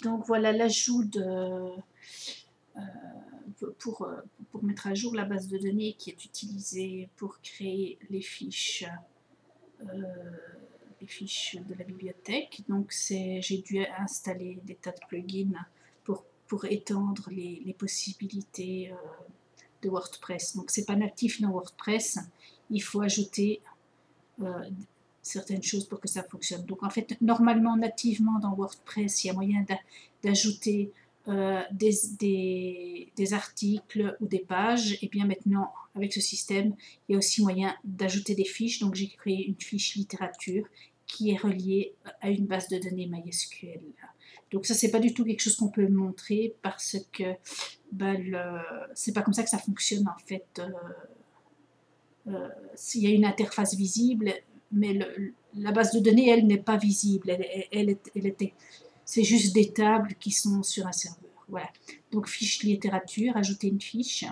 Donc voilà l'ajout de pour, pour mettre à jour la base de données qui est utilisée pour créer euh, les fiches de la bibliothèque. Donc j'ai dû installer des tas de plugins pour étendre les possibilités de WordPress. Donc c'est pas natif dans WordPress, il faut ajouter euh, certaines choses pour que ça fonctionne. Donc en fait, normalement, nativement dans WordPress, il y a moyen d'ajouter des articles ou des pages. Et bien maintenant, avec ce système, il y a aussi moyen d'ajouter des fiches. Donc j'ai créé une fiche littérature qui est reliée à une base de données MySQL. Donc ça, c'est pas du tout quelque chose qu'on peut montrer parce que c'est pas comme ça que ça fonctionne en fait. Il y a une interface visible, mais la base de données, elle, n'est pas visible. C'est juste des tables qui sont sur un serveur. Voilà. Donc, fiche littérature, ajouter une fiche.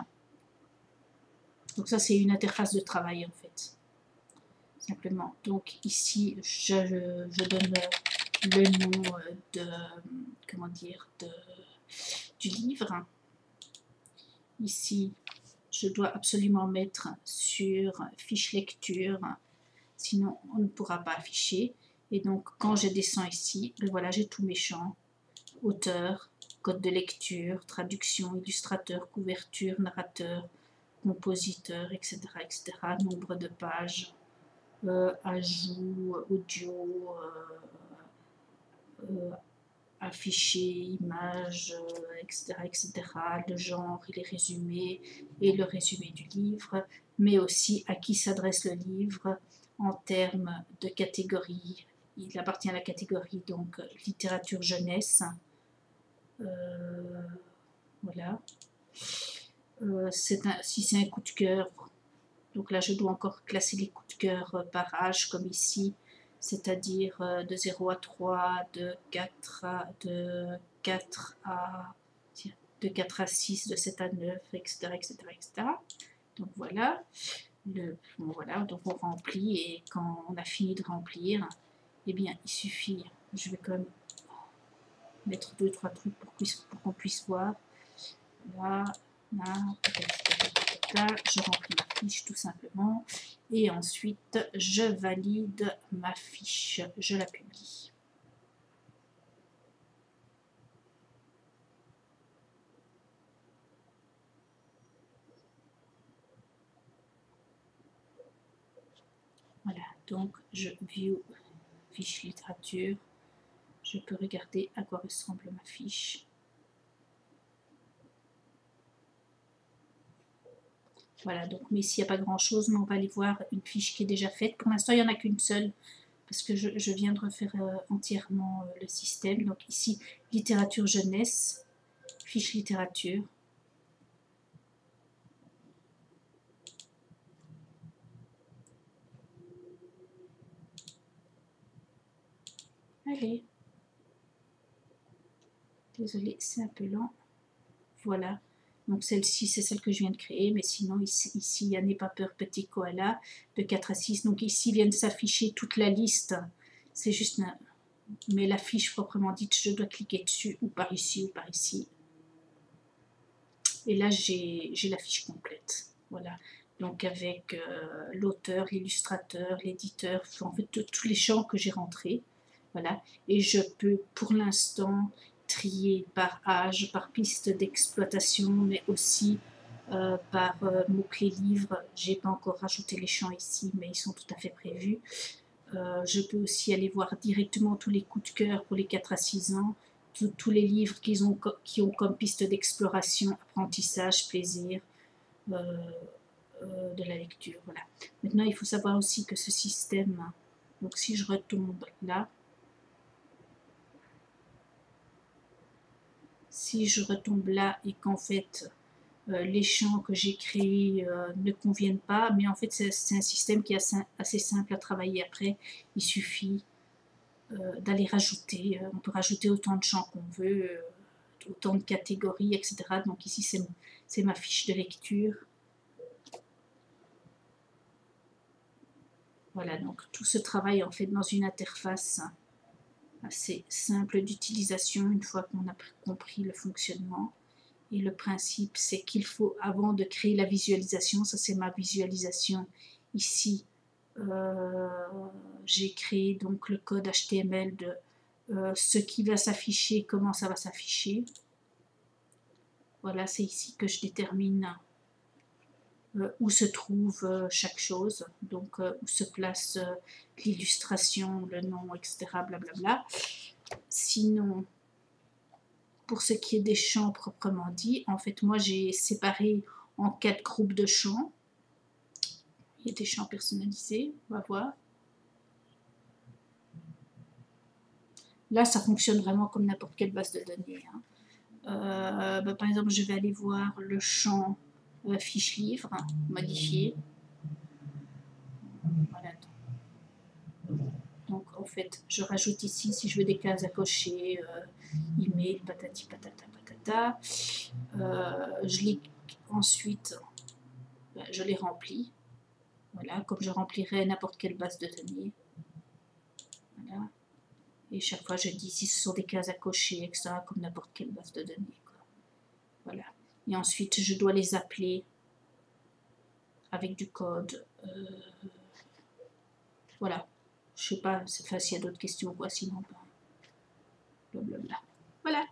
Donc, ça, c'est une interface de travail, en fait. Simplement. Donc, ici, je donne le nom de, comment dire, du livre. Ici, je dois absolument mettre sur fiche lecture, sinon on ne pourra pas afficher. Et donc quand je descends ici, voilà, j'ai tous mes champs: auteur, code de lecture, traduction, illustrateur, couverture, narrateur, compositeur, etc., etc., nombre de pages, ajout, audio, affiché, images, etc., etc., le genre, les résumés et le résumé du livre, mais aussi à qui s'adresse le livre en termes de catégorie. Il appartient à la catégorie donc littérature jeunesse. Voilà. Si c'est un coup de cœur, donc là je dois encore classer les coups de cœur par âge comme ici, c'est-à-dire de 0 à 3, de 4 à 6, de 7 à 9, etc. etc., etc. Donc voilà, voilà, donc on remplit et quand on a fini de remplir, eh bien il suffit, je vais quand même mettre 2-3 trucs pour qu'on puisse voir. Là, là, je remplis ma fiche tout simplement et ensuite je valide ma fiche, je la publie. Voilà, donc je view fiche littérature, je peux regarder à quoi ressemble ma fiche. Voilà, donc mais ici il n'y a pas grand chose, mais on va aller voir une fiche qui est déjà faite. Pour l'instant il n'y en a qu'une seule parce que je viens de refaire entièrement le système. Donc ici littérature jeunesse, fiche littérature. Allez, désolée, c'est un peu lent. Voilà, donc celle-ci c'est celle que je viens de créer, mais sinon ici il y a N'aie pas peur petit koala de 4 à 6. Donc ici vient de s'afficher toute la liste, c'est juste mais la fiche proprement dite, je dois cliquer dessus ou par ici ou par ici. Et là j'ai la fiche complète. Voilà, donc avec l'auteur, l'illustrateur, l'éditeur, en fait tous les champs que j'ai rentrés. Voilà, et je peux pour l'instant trier par âge, par piste d'exploitation, mais aussi par mots-clés livres. J'ai pas encore rajouté les champs ici, mais ils sont tout à fait prévus. Je peux aussi aller voir directement tous les coups de cœur pour les 4 à 6 ans, tous les livres qui ont comme piste d'exploration, apprentissage, plaisir, de la lecture. Voilà. Maintenant, il faut savoir aussi que ce système, donc si je retombe là, si je retombe là et qu'en fait les champs que j'ai créés ne conviennent pas, mais en fait c'est un système qui est assez simple à travailler après. Il suffit d'aller rajouter, on peut rajouter autant de champs qu'on veut, autant de catégories, etc. Donc ici c'est ma fiche de lecture. Voilà, donc tout ce travail en fait dans une interface assez simple d'utilisation une fois qu'on a compris le fonctionnement. Et le principe, c'est qu'il faut, avant de créer la visualisation, ça c'est ma visualisation ici, j'ai créé donc le code HTML de ce qui va s'afficher, comment ça va s'afficher. Voilà, c'est ici que je détermine où se trouve chaque chose, donc où se place l'illustration, le nom, etc. Blablabla. Sinon, pour ce qui est des champs proprement dit, en fait, moi j'ai séparé en 4 groupes de champs. Il y a des champs personnalisés, on va voir. Là, ça fonctionne vraiment comme n'importe quelle base de données. Par exemple, je vais aller voir le champ fiche livre, modifier. Voilà. Donc, en fait, je rajoute ici, si je veux des cases à cocher, email, patati patata patata. Ensuite, je les remplis. Voilà, comme je remplirais n'importe quelle base de données. Voilà. Et chaque fois, je dis si ce sont des cases à cocher, etc., comme n'importe quelle base de données. Quoi. Voilà. Et ensuite, je dois les appeler avec du code. Voilà. Je sais pas s'il y a d'autres questions ou quoi, sinon, blablabla. Voilà.